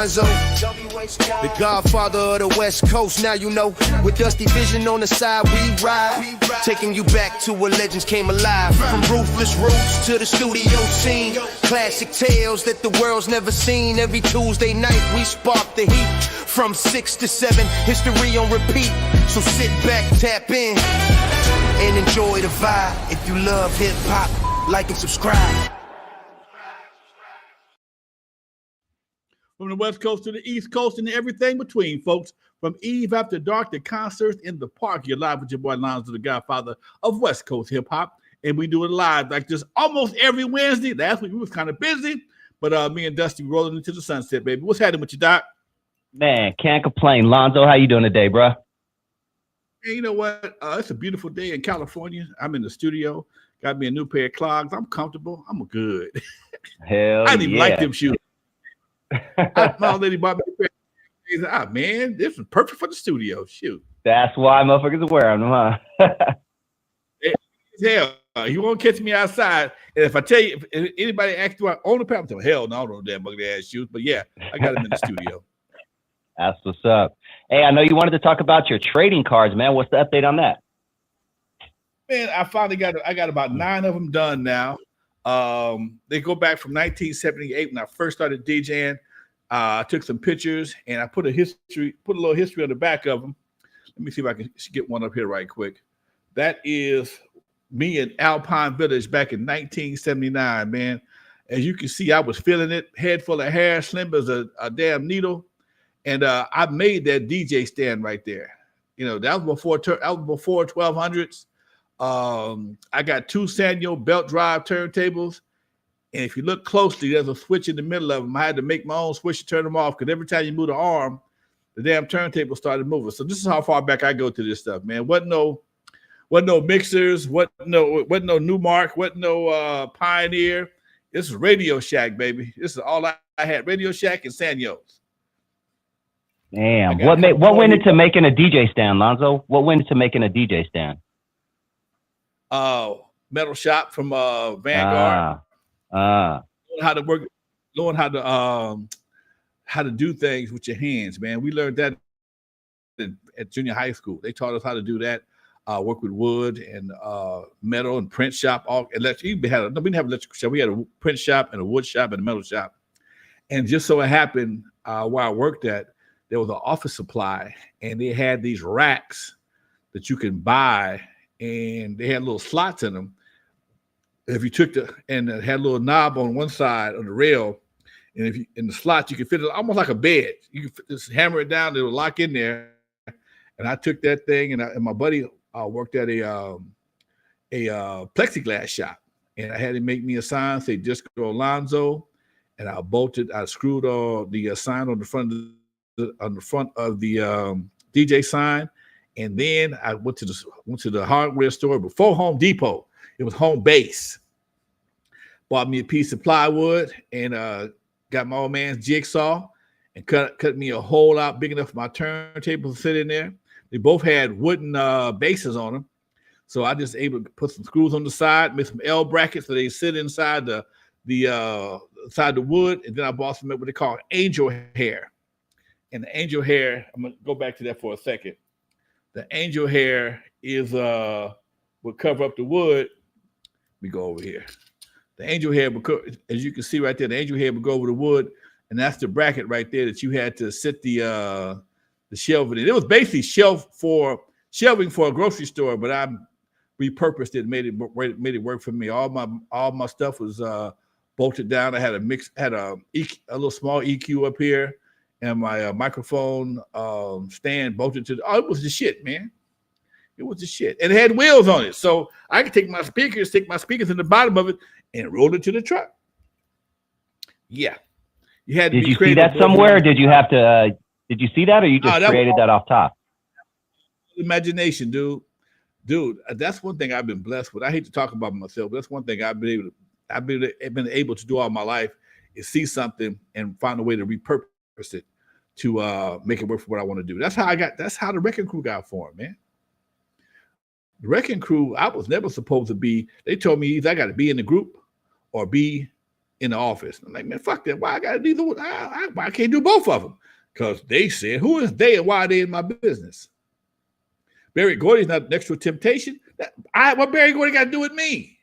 Lonzo, the godfather of the West Coast. Now you know, with Dusty Vision on the side, we ride, taking you back to where legends came alive. From ruthless roots to the studio scene, classic tales that the world's never seen. Every Tuesday night we spark the heat. From 6 to 7, history on repeat. So sit back, tap in, and enjoy the vibe. If you love hip hop, like and subscribe. From the West Coast to the East Coast and everything between, folks. From Eve After Dark to concerts in the park, you're live with your boy Lonzo, the godfather of West Coast hip hop. And we do it live like this almost every Wednesday. Last week we was kind of busy, but me and Dusty rolling into the sunset, baby. What's happening with you, Doc? Man, can't complain. Lonzo, how you doing today, bro? Hey, you know what? It's a beautiful day in California. I'm in the studio. Got me a new pair of clogs. I'm comfortable. I'm good. Hell I didn't even like them shoes. My lady bought me a pair of shoes. Man, this is perfect for the studio. Shoot. That's why motherfuckers are wearing them, huh? Hell, you won't catch me outside. And if I tell you, if anybody asks you, I own a pair, I'm telling hell no, I don't know damn ugly ass shoes. But yeah, I got them in the studio. That's what's up. Hey, I know you wanted to talk about your trading cards, man. What's the update on that? Man, I finally got about 9 of them done now. They go back from 1978 when I first started DJing. I took some pictures and I put a little history on the back of them. Let me see if I can get one up here right quick. That is me in Alpine Village back in 1979, man. As you can see, I was feeling it, head full of hair, slim as a damn needle. And I made that DJ stand right there. You know, that was before 1200s. I got 2 Sanyo belt drive turntables. And if you look closely, there's a switch in the middle of them. I had to make my own switch to turn them off because every time you move the arm, the damn turntable started moving. So this is how far back I go to this stuff, man. Wasn't no mixers, wasn't no Newmark, wasn't no Pioneer. This is Radio Shack, baby. This is all I had. Radio Shack and Sanyos. Damn. What went into making a DJ stand, Lonzo? What went into making a DJ stand? Metal Shop from Vanguard. Learning how to do things with your hands, man. We learned that at junior high school. They taught us how to do that. Work with wood and metal and print shop. We didn't have an electrical shop. We had a print shop and a wood shop and a metal shop. And just so it happened, where I worked at, there was an office supply, and they had these racks that you can buy, and they had little slots in them. If you took and it had a little knob on one side of the rail, and if you in the slot, you could fit it almost like a bed. You could just hammer it down, it would lock in there. And I took that thing, and my buddy worked at a plexiglass shop, and I had him make me a sign say Disco Lonzo, and I screwed the sign on the front of the DJ sign, and then I went to the hardware store before Home Depot. It was Home Base. Bought me a piece of plywood and got my old man's jigsaw and cut me a hole out big enough for my turntable to sit in there. They both had wooden bases on them, so I just able to put some screws on the side, make some L brackets so they sit inside the wood, and then I bought some what they call angel hair. And the angel hair, I'm gonna go back to that for a second. The angel hair is will cover up the wood. Let me go over here. The angel hair, as you can see right there, the angel hair would go over the wood, and that's the bracket right there that you had to sit the shelving in. It was basically shelving for a grocery store, but I repurposed it, made it work for me. All my stuff was bolted down. I had a little small EQ up here, and my microphone stand bolted to it was the shit, man. It was the shit. And it had wheels on it. So I could take my speakers in the bottom of it and roll it to the truck. Yeah. You had to Did you see that somewhere, or did you have to did you see that, or you just created that off top? Imagination, dude. Dude, that's one thing I've been blessed with. I hate to talk about myself, but that's one thing I've been able to do all my life is see something and find a way to repurpose it to make it work for what I want to do. That's how the Wreckin' Cru got formed, man. The Wreckin' Cru, I was never supposed to be. They told me either I got to be in the group or be in the office. I'm like, man, fuck that. Why I got to do the? Why I can't do both of them? Because they said, who is they and why are they in my business? Barry Gordy's not next to a temptation. What Barry Gordy got to do with me?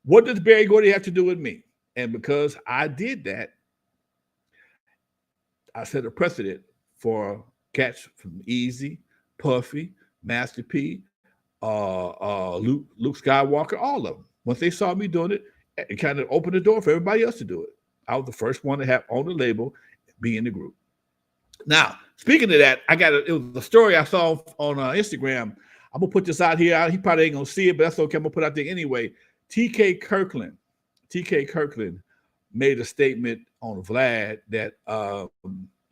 What does Barry Gordy have to do with me? And because I did that, I set a precedent for cats from Eazy, Puffy, Master P, Luke Skywalker, all of them. Once they saw me doing it, it kind of opened the door for everybody else to do it. I was the first one to have on the label, be in the group. Now, speaking of that, it was a story I saw on Instagram. I'm gonna put this out here. He probably ain't gonna see it, but that's okay. I'm gonna put it out there anyway. TK Kirkland made a statement on Vlad that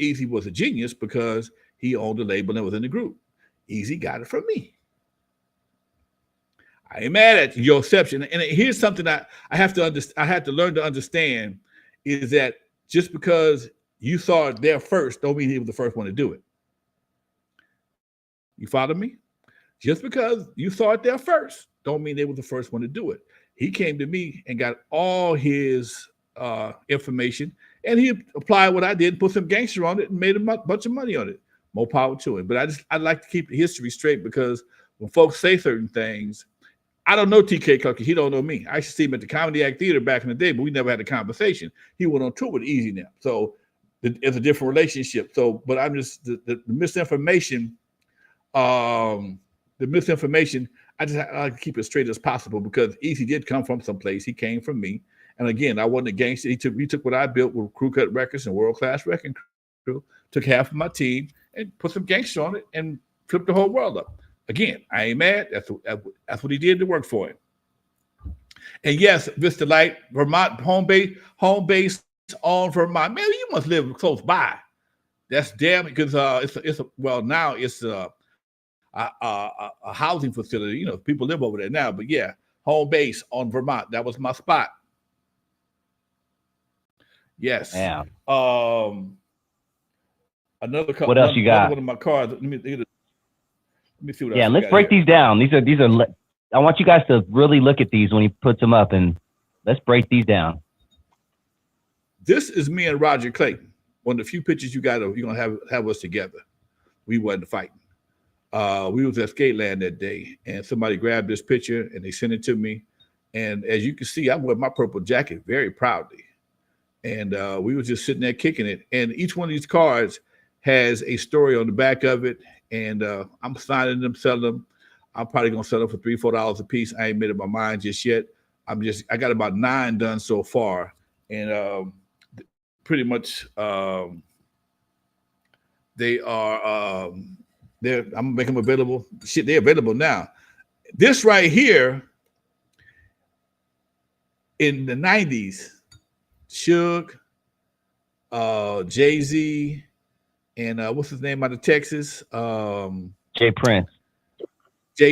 Eazy was a genius because he owned the label and was in the group. Eazy got it from me. I ain't mad at your exception. And here's something I had to learn to understand is that just because you saw it there first, don't mean he was the first one to do it. You follow me? Just because you saw it there first, don't mean they were the first one to do it. He came to me and got all his information, and he applied what I did, put some gangster on it, and made a bunch of money on it. More power to him. But I'd like to keep the history straight because when folks say certain things, I don't know TK Kirkland. He don't know me. I used to see him at the Comedy Act Theater back in the day, but we never had a conversation. He went on tour with Eazy now. So it's a different relationship. So, but I'm just the misinformation, I like to keep it straight as possible because Eazy did come from someplace. He came from me. And again, I wasn't a gangster. He took what I built with Crew Cut Records and World Class Wrecking Crew, took half of my team and put some gangster on it and flipped the whole world up. Again, I ain't mad. That's what he did to work for him. And yes, Vista Light, Vermont, home base on Vermont. Man, you must live close by. That's damn because it's a housing facility. You know, people live over there now. But yeah, home base on Vermont. That was my spot. Yes. Yeah. Another car. What else you got? One of my cars. Let me see what else. Yeah, let's break these down. These are. I want you guys to really look at these when he puts them up, and let's break these down. This is me and Roger Clayton. One of the few pictures you're gonna have us together. We wasn't fighting. We was at Skateland that day, and somebody grabbed this picture and they sent it to me. And as you can see, I wear my purple jacket very proudly. And we was just sitting there kicking it. And each one of these cards has a story on the back of it. And I'm signing them, selling them. I'm probably gonna sell them for $3-4 a piece. I ain't made up my mind just yet. I got about 9 done so far. And pretty much they are I'm gonna make them available. Shit, they're available now. This right here in the 90s, Suge, Jay-Z, and what's his name out of Texas? Jay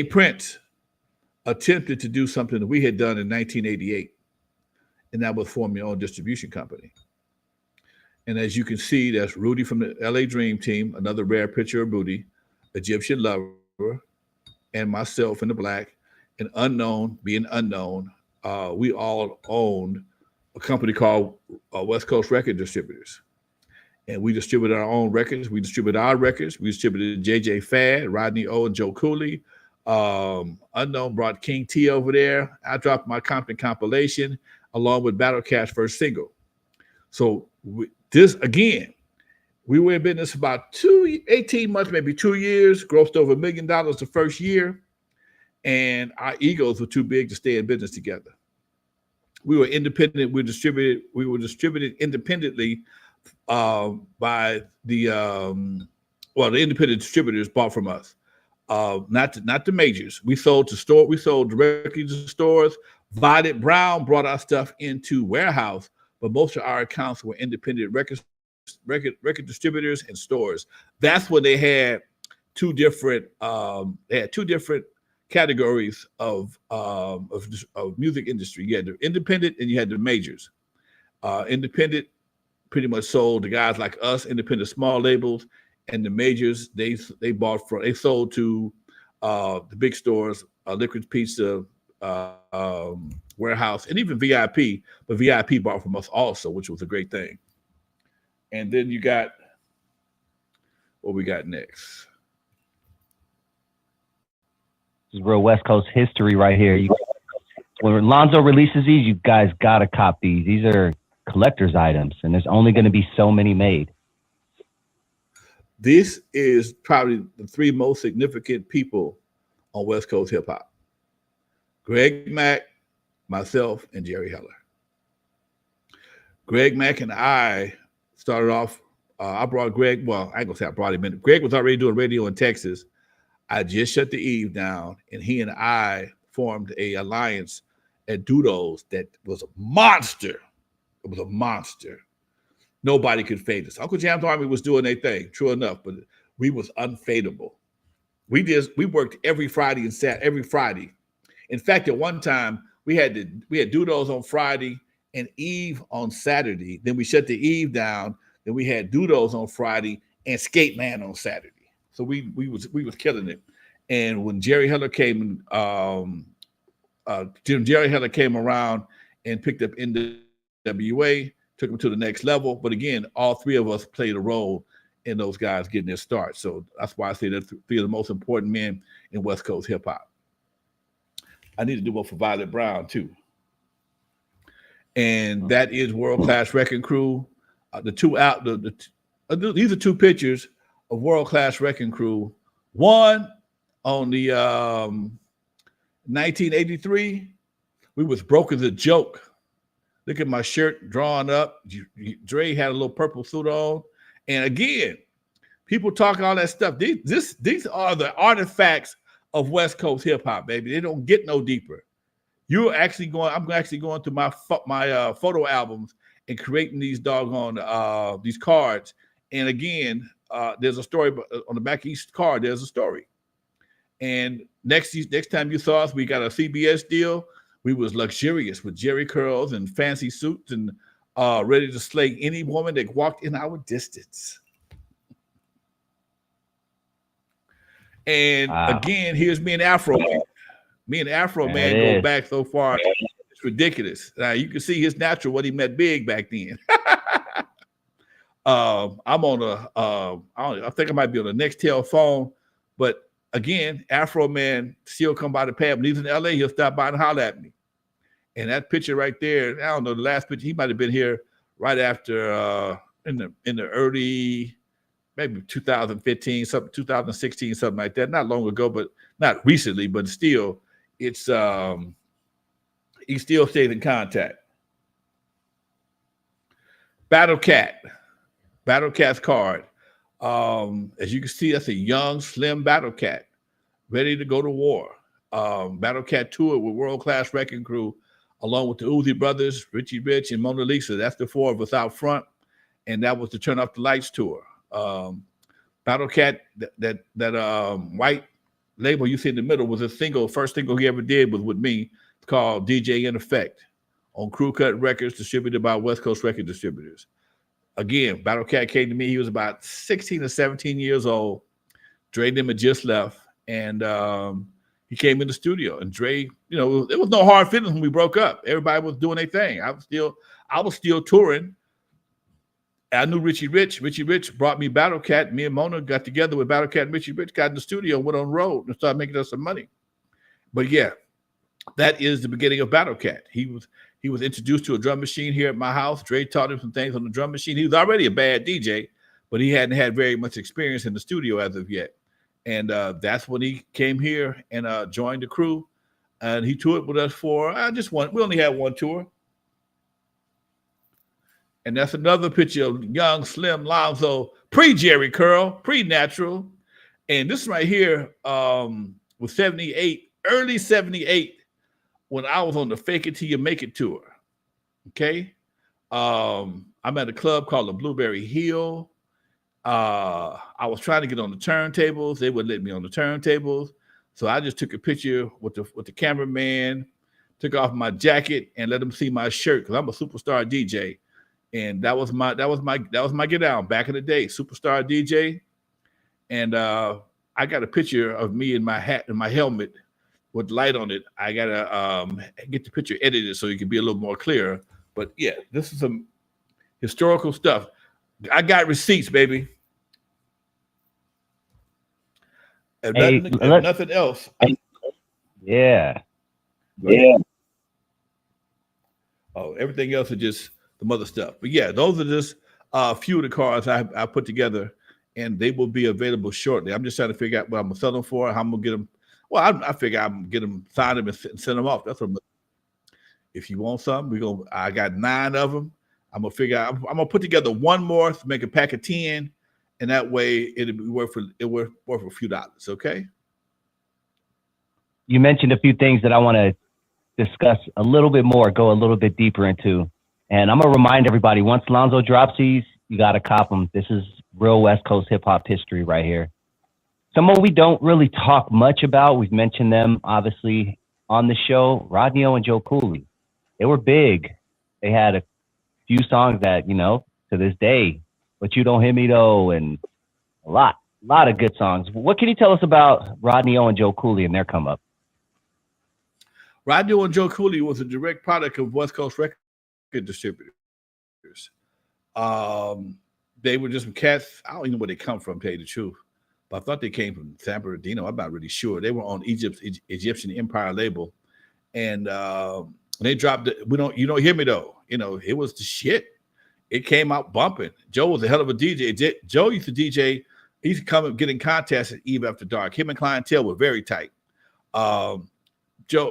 Prince attempted to do something that we had done in 1988, and that was form your own distribution company. And as you can see, that's Rudy from the LA Dream Team, another rare picture of Rudy, Egyptian Lover, and myself in the black, and Unknown being Unknown. We all owned a company called West Coast Record Distributors. And we distributed our own records. We distributed our records. We distributed JJ Fad, Rodney O, and Joe Cooley. Unknown brought King T over there. I dropped my Compton compilation along with Battle Cat's first single. So this, again, we were in business about 18 months, maybe 2 years, grossed over $1 million the first year. And our egos were too big to stay in business together. We were independent. We were distributed independently by the independent distributors bought from us, not the majors. We sold directly to stores. Violet Brown brought our stuff into warehouse, but most of our accounts were independent record distributors and stores. That's when they had two different categories of music industry. You had the independent and you had the majors. Independent pretty much sold to guys like us, independent small labels, and the majors they sold to the big stores, Liquid Pizza, warehouse, and even VIP, but VIP bought from us also, which was a great thing. And then you got what we got next. This is real West Coast history right here. When Lonzo releases these, you guys gotta cop these. These are collector's items, and there's only going to be so many made. This is probably the three most significant people on West Coast hip hop: Greg Mack, myself, and Jerry Heller. Greg Mack and I started off. I brought Greg. Well, I ain't gonna say I brought him in. Greg was already doing radio in Texas. I just shut the Eve down, and he and I formed a alliance at Dudo's that was a monster. It was a monster. Nobody could fade us. Uncle Jam's Army was doing their thing, true enough, but we was unfadable. We worked every Friday and every Friday. In fact, at one time we had Dudo's on Friday and Eve on Saturday. Then we shut the Eve down. Then we had Dudo's on Friday and Skate Man on Saturday. So we was killing it. And when Jerry Heller came, Jerry Heller came around and picked up N.W.A, took him to the next level. But again, all three of us played a role in those guys getting their start. So that's why I say they're three of the most important men in West Coast hip hop. I need to do one for Violet Brown too. And that is World Class Wreckin' Cru. These are two pictures of World Class Wreckin' Cru. One on the 1983, we was broke as a joke. Look at my shirt drawn up. Dre had a little purple suit on. And again, people talk all that stuff. These are the artifacts of West Coast hip hop, baby. They don't get no deeper. I'm actually going through my photo albums and creating these doggone these cards. And again, there's a story on the back of each card. There's a story. And next time you saw us, we got a CBS deal. We was luxurious with jerry curls and fancy suits and ready to slay any woman that walked in our distance. And again, here's me and Afroman. Me and Afroman go back so far. It's ridiculous. Now you can see his natural when he met Big back then. I'm on I think I might be on the Nextel phone, but again, Afroman still come by the pad. When he's in LA, he'll stop by and holler at me. And that picture right there, I don't know, the last picture, he might have been here right after in the early, maybe 2015, something, 2016, something like that. Not long ago, but not recently, but still, it's he still stayed in contact. Battle Cat's card. As you can see, that's a young, slim Battle Cat, ready to go to war. Battle Cat toured with World Class Wreckin' Cru, along with the Uzi brothers, Richie Rich, and Mona Lisa. That's the four of us out front, and that was the Turn Off the Lights tour. Battle Cat, that white label you see in the middle was first single he ever did was with me. It's called DJ in Effect on Crew Cut Records, distributed by West Coast Record Distributors. Again, Battle Cat came to me. He was about 16 or 17 years old. Dre and them had just left, and he came in the studio. And Dre, there was no hard feelings when we broke up. Everybody was doing their thing. I was still touring. I knew Richie Rich. Richie Rich brought me Battle Cat. Me and Mona got together with Battle Cat and Richie Rich, got in the studio, went on the road, and started making us some money. But yeah, that is the beginning of Battle Cat. He was introduced to a drum machine here at my house. Dre taught him some things on the drum machine. He was already a bad DJ, but he hadn't had very much experience in the studio as of yet. And that's when he came here and joined the crew. And he toured with us for just one. We only had one tour. And that's another picture of young, slim Lonzo, pre-Jerry Curl, pre-natural. And this right here was 78, early 78, when I was on the Fake It Till You Make It tour. Okay. I'm at a club called the Blueberry Hill. I was trying to get on the turntables. They wouldn't let me on the turntables. So I just took a picture with the cameraman, took off my jacket and let him see my shirt because I'm a superstar DJ. And that was my get down back in the day, superstar DJ. And I got a picture of me in my hat and my helmet with light on it. I gotta get the picture edited so it can be a little more clear. But yeah, this is some historical stuff. I got receipts, baby. If nothing else. Yeah. Oh, everything else is just the mother stuff. But yeah, those are just a few of the cars I put together, and they will be available shortly. I'm just trying to figure out what I'm gonna sell them for, how I'm gonna get them. Well, I figure I'm gonna get them, sign them, and send them off. That's what I'm. If you want something, I got 9 of them. I'm gonna figure out. I'm gonna put together one more to make a pack of 10, and that way it'll be worth a few dollars. Okay. You mentioned a few things that I want to discuss a little bit more, go a little bit deeper into. And I'm going to remind everybody, once Lonzo drops these, you got to cop them. This is real West Coast hip hop history right here. Someone we don't really talk much about, we've mentioned them obviously on the show, Rodney O and Joe Cooley. They were big. They had a few songs that, to this day, But You Don't Hit Me Though, and a lot of good songs. What can you tell us about Rodney O and Joe Cooley and their come up? Rodney O and Joe Cooley was a direct product of West Coast record distributors. They were just some cats. I don't even know where they come from, to tell you the truth. But I thought they came from San Bernardino. I'm not really sure. They were on Egyptian Empire label. And they dropped it. You Don't Hear Me Though. It was the shit. It came out bumping. Joe was a hell of a DJ. Joe used to DJ. He used to come and get in contests at Eve After Dark. Him and Clientele were very tight.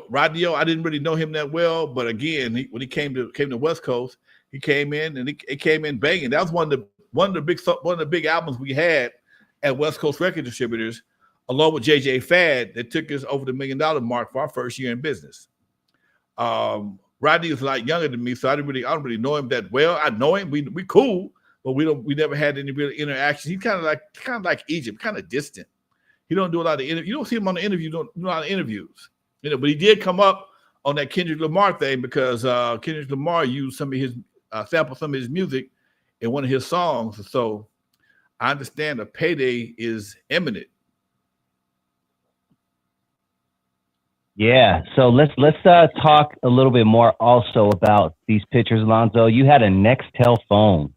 Rodney O, I didn't really know him that well, but again, when he came to West Coast, he came in and he came in banging. That was one of the big albums we had at West Coast Record Distributors, along with JJ Fad, that took us over the $1 million mark for our first year in business. Rodney is a lot younger than me, so I don't really know him that well. I know him. We cool, but we never had any real interaction. He's kind of like Egypt, kind of distant. He don't do a lot of interviews. You don't see him on the interview. Don't do a lot of interviews. But he did come up on that Kendrick Lamar thing because Kendrick Lamar used some of his sampled some of his music in one of his songs. So I understand a payday is imminent. Yeah, so let's talk a little bit more also about these pictures, Lonzo. You had a Nextel phone.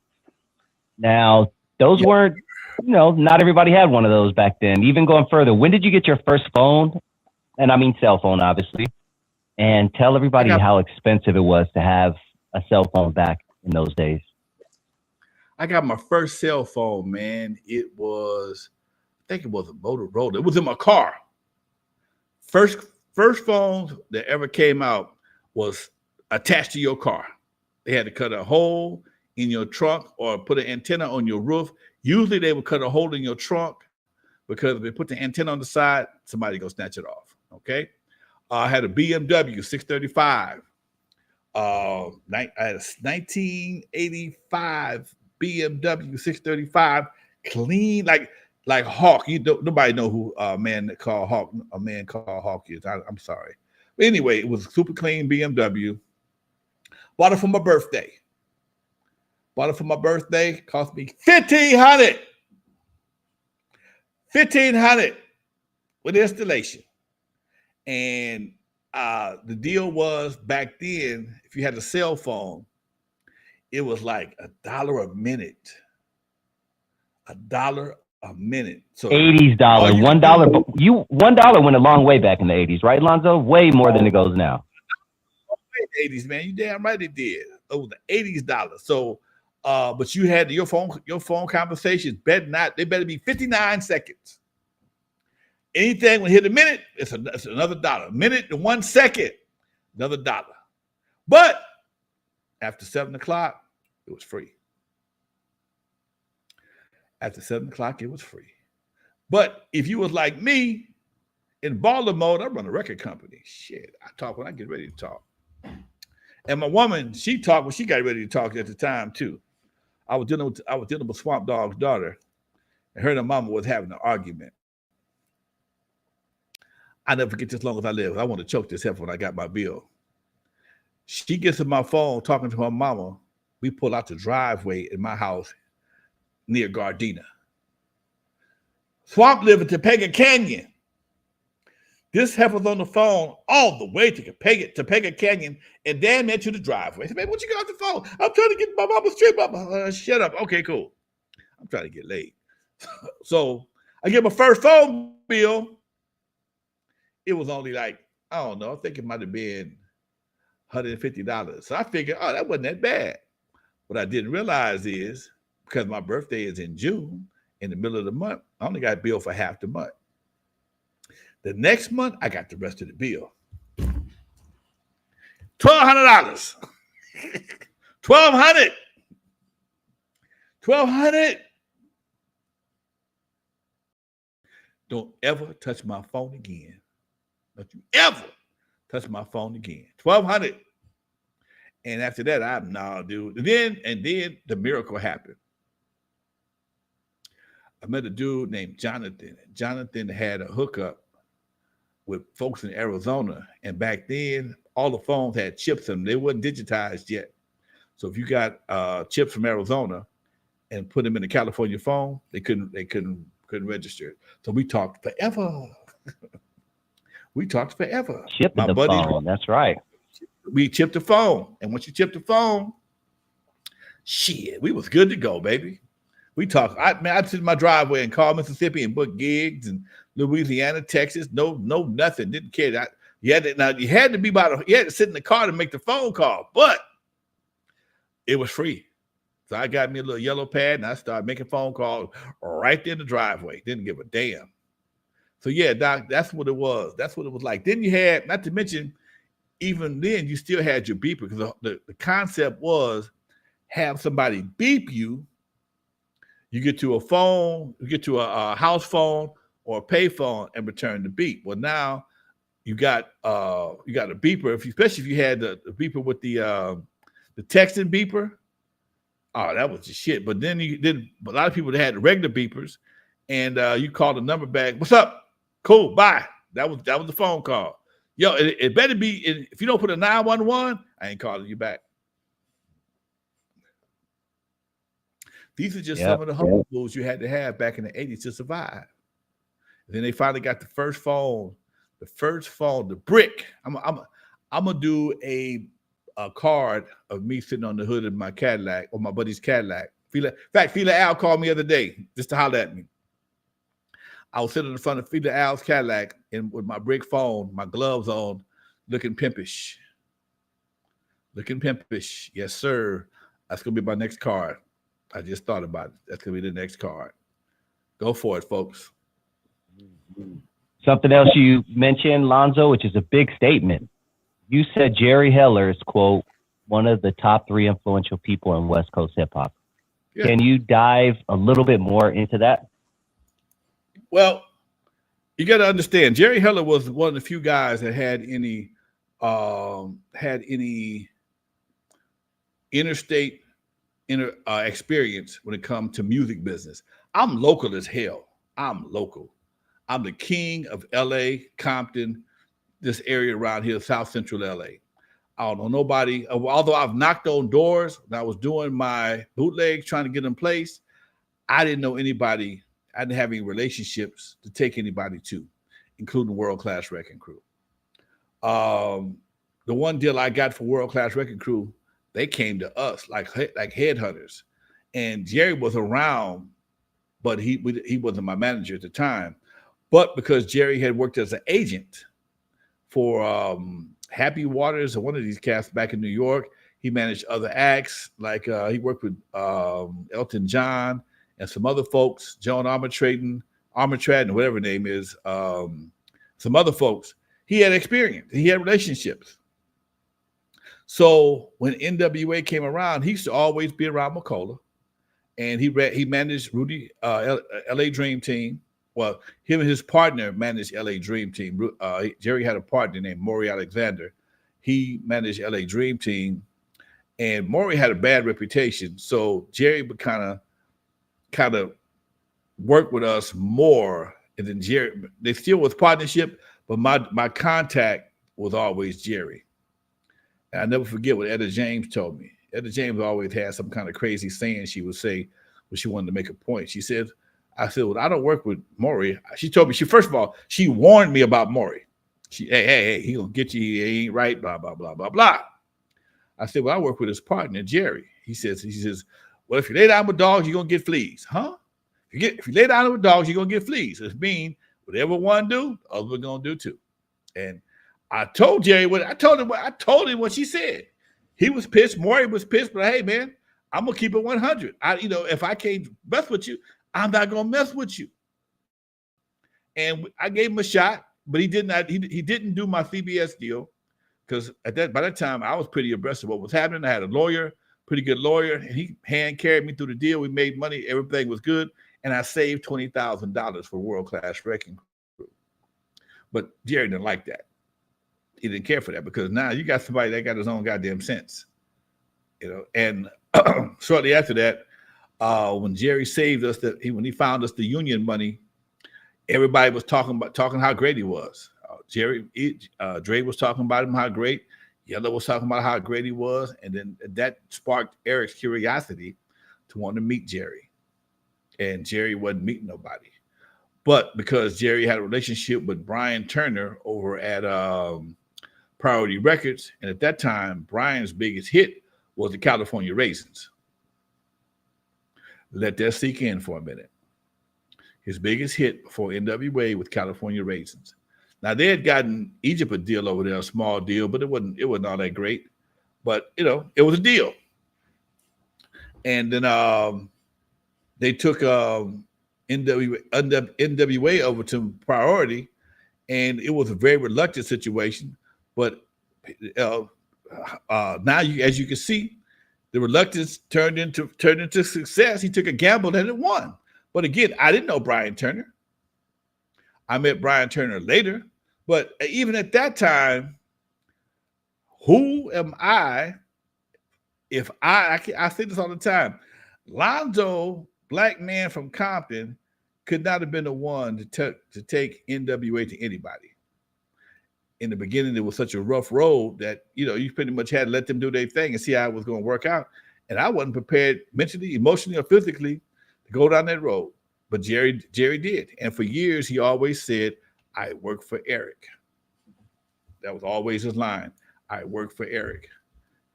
Now, those weren't, not everybody had one of those back then. Even going further, when did you get your first phone? And I mean cell phone, obviously. And tell everybody how expensive it was to have a cell phone back in those days. I got my first cell phone, man. I think it was a Motorola. It was in my car. First phones that ever came out was attached to your car. They had to cut a hole in your trunk or put an antenna on your roof. Usually they would cut a hole in your trunk because if they put the antenna on the side, somebody go snatch it off. Okay. I had a BMW 635. I had a 1985 BMW 635, clean, like Hawk. Nobody know who a man called Hawk is. I'm sorry. But anyway, it was a super clean BMW. Bought it for my birthday. Cost me $1,500. $1,500 with installation. And the deal was back then, if you had a cell phone, it was like $1 a minute. $1 a minute. So $80. $1 went a long way back in the 80s, right, Lonzo? Way more than it goes now. 80s, man. You damn right it did. It was the 80s dollars. So but you had your phone conversations they better be 59 seconds. Anything when hit a minute, it's another $1. Minute to 1 second, another $1. But after 7 o'clock, it was free. After 7 o'clock, it was free. But if you was like me, in baller mode, I run a record company. Shit, I talk when I get ready to talk. And my woman, she talked when she got ready to talk at the time too. I was dealing with Swamp Dog's daughter, and her and her mama was having an argument. I never forget this long as I live. I want to choke this heifer when I got my bill. She gets on my phone talking to her mama. We pull out the driveway in my house near Gardena. Swamp lived in Topeka Canyon. This heifer's on the phone all the way to Topeka Canyon and damn near to the driveway. I said, man, what you got off the phone? I'm trying to get my mama's trip up. Shut up. Okay, cool. I'm trying to get laid. So I get my first phone bill. It was only like, I don't know, I think it might have been $150. So I figured, oh, that wasn't that bad. What I didn't realize is, because my birthday is in June, in the middle of the month, I only got billed for half the month. The next month, I got the rest of the bill. $1,200. $1,200. Don't ever touch my phone again. Don't you ever touch my phone again. $1,200. And after that, I'm nah, dude. And then the miracle happened. I met a dude named Jonathan. Jonathan had a hookup with folks in Arizona. And back then, all the phones had chips in them. They wasn't digitized yet. So if you got chips from Arizona and put them in a California phone, they couldn't register it. So we talked forever. Chipping the phone, that's right. We chipped the phone. And once you chip the phone, shit, we was good to go, baby. We talked. I'd sit in my driveway in Carl, Mississippi and book gigs and Louisiana, Texas. No, nothing. Didn't care. You had to sit in the car to make the phone call, but it was free. So I got me a little yellow pad and I started making phone calls right there in the driveway. Didn't give a damn. So yeah, Doc, that's what it was. That's what it was like. Then you had, not to mention, even then you still had your beeper, because the concept was have somebody beep you. You get to a phone, you get to a house phone or a pay phone and return the beep. Well, now you got a beeper, especially if you had the beeper with the texting beeper. Oh, that was the shit. But then a lot of people that had the regular beepers, and you call the number back. What's up? Cool, bye. That was the phone call. Yo, it better be, if you don't put a 911, I ain't calling you back. These are just some of the hustle moves you had to have back in the 80s to survive. And then they finally got the first phone, the brick. I'm gonna do a card of me sitting on the hood of my Cadillac, or my buddy's Cadillac. In fact, Fila Al called me the other day just to holler at me. I was sitting in front of Fila Al's Cadillac and with my brick phone, my gloves on, looking pimpish. Yes, sir. That's gonna be my next card. I just thought about it. That's gonna be the next card. Go for it, folks. Something else you mentioned, Lonzo, which is a big statement. You said Jerry Heller is, quote, one of the top 3 influential people in West Coast hip hop. Yeah. Can you dive a little bit more into that? Well, you got to understand, Jerry Heller was one of the few guys that had any interstate experience when it comes to music business. I'm local as hell. I'm local. I'm the king of LA, Compton, this area around here, South Central LA. I don't know nobody, although I've knocked on doors when I was doing my bootlegs, trying to get in place. I didn't know anybody. I didn't have any relationships to take anybody to, including World Class Wreckin' Crew. The one deal I got for World Class Wreckin' Crew, they came to us like headhunters. And Jerry was around, but he wasn't my manager at the time. But because Jerry had worked as an agent for Happy Waters or one of these cats back in New York, he managed other acts. Like he worked with Elton John and some other folks, Joan Armatrading, whatever her name is, some other folks. He had experience. He had relationships. So when N.W.A came around, he used to always be around Michel'le, and he managed Rudy LA Dream Team. Well, him and his partner managed LA Dream Team. Jerry had a partner named Maury Alexander. He managed LA Dream Team, and Maury had a bad reputation. So Jerry would kind of work with us more. And then Jerry, they still was partnership, but my contact was always Jerry. And I never forget what Etta James told me. Etta James always had some kind of crazy saying she would say when she wanted to make a point. She said, I said, well, I don't work with Maury. She told me, first of all, she warned me about Maury. Hey, he gonna get you. He ain't right. Blah blah blah blah blah. I said, well, I work with his partner Jerry. He says, well, if you lay down with dogs, you're gonna get fleas, huh? If you lay down with dogs, you're gonna get fleas. It means whatever one do, other gonna do too. And I told Jerry what I told him. I told him what she said. He was pissed. Maury was pissed. But hey, man, I'm gonna keep it 100. If I can't mess with you, I'm not gonna mess with you. And I gave him a shot, but he did not. He didn't do my CBS deal because by that time I was pretty abreast of what was happening. I had a lawyer, pretty good lawyer, and he hand carried me through the deal. We made money. Everything was good, and I saved $20,000 for World Class Wrecking Crew. But Jerry didn't like that. He didn't care for that because now you got somebody that got his own goddamn sense, And shortly after that, when Jerry saved us, when he found us the union money, everybody was talking how great he was. Dre was talking about him how great. Yellow was talking about how great he was, and then that sparked Eric's curiosity to want to meet Jerry, and Jerry wasn't meeting nobody. But because Jerry had a relationship with Brian Turner over at Priority Records, and at that time, Brian's biggest hit was the California Raisins. Let that sink in for a minute. His biggest hit before N.W.A. with California Raisins. Now they had gotten Egypt a deal over there, a small deal, but it wasn't all that great. But it was a deal. And then they took N.W.A. over to Priority, and it was a very reluctant situation. But now, as you can see, the reluctance turned into success. He took a gamble and it won. But again, I didn't know Brian Turner. I met Brian Turner later. But even at that time, who am I? If I say this all the time, Lonzo, black man from Compton, could not have been the one to take N.W.A. to anybody. In the beginning, it was such a rough road that, you pretty much had to let them do their thing and see how it was going to work out. And I wasn't prepared mentally, emotionally, or physically to go down that road. But Jerry did. And for years, he always said, I work for Eric. That was always his line. I work for Eric.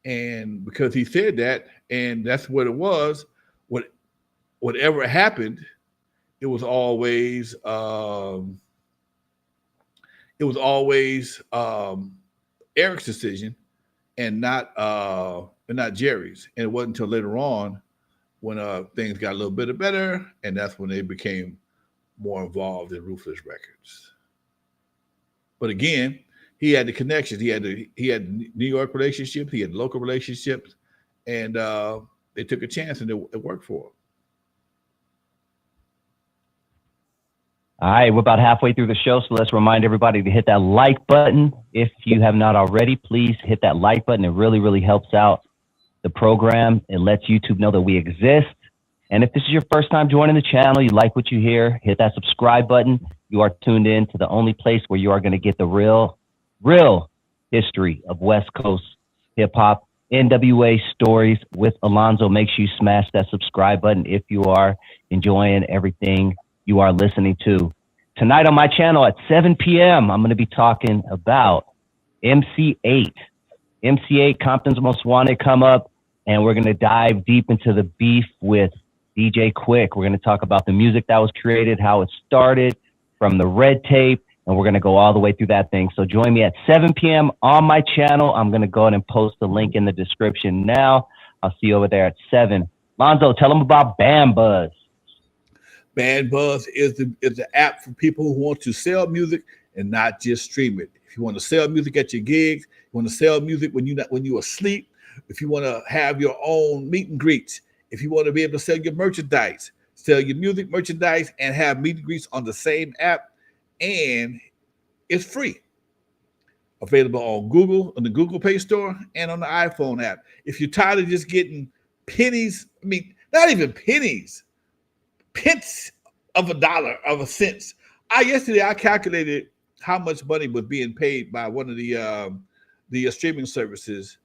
And because he said that, and that's what it was, whatever happened, it was always Eric's decision and not Jerry's. And it wasn't until later on when things got a little bit better, and that's when they became more involved in Ruthless Records. But again, he had the connections. He had New York relationships. He had local relationships, and they took a chance, and it worked for him. All right, we're about halfway through the show, so let's remind everybody to hit that like button. If you have not already, please hit that like button. It really, really helps out the program. It lets YouTube know that we exist. And if this is your first time joining the channel, you like what you hear, hit that subscribe button. You are tuned in to the only place where you are going to get the real history of West Coast hip hop, N.W.A. stories with Alonzo. Make sure you smash that subscribe button if you are enjoying everything you are listening to. Tonight on my channel at 7 p.m., I'm going to be talking about MC8. MC8, Compton's Most Wanted, come up, and we're going to dive deep into the beef with DJ Quick. We're going to talk about the music that was created, how it started, from the red tape, and we're going to go all the way through that thing. So join me at 7 p.m. on my channel. I'm going to go ahead and post the link in the description now. I'll see you over there at 7. Lonzo, tell them about BandBuzz. BandBuzz is the app for people who want to sell music and not just stream it. If you want to sell music at your gigs, you want to sell music when you're asleep, if you want to have your own meet and greets, if you want to be able to sell your merchandise, sell your music merchandise, and have meet and greets on the same app, and it's free. Available on Google, on the Google Play Store, and on the iPhone app. If you're tired of just getting pennies, not even pennies, pence of a dollar, of a cent. Yesterday I calculated how much money was being paid by one of the streaming services.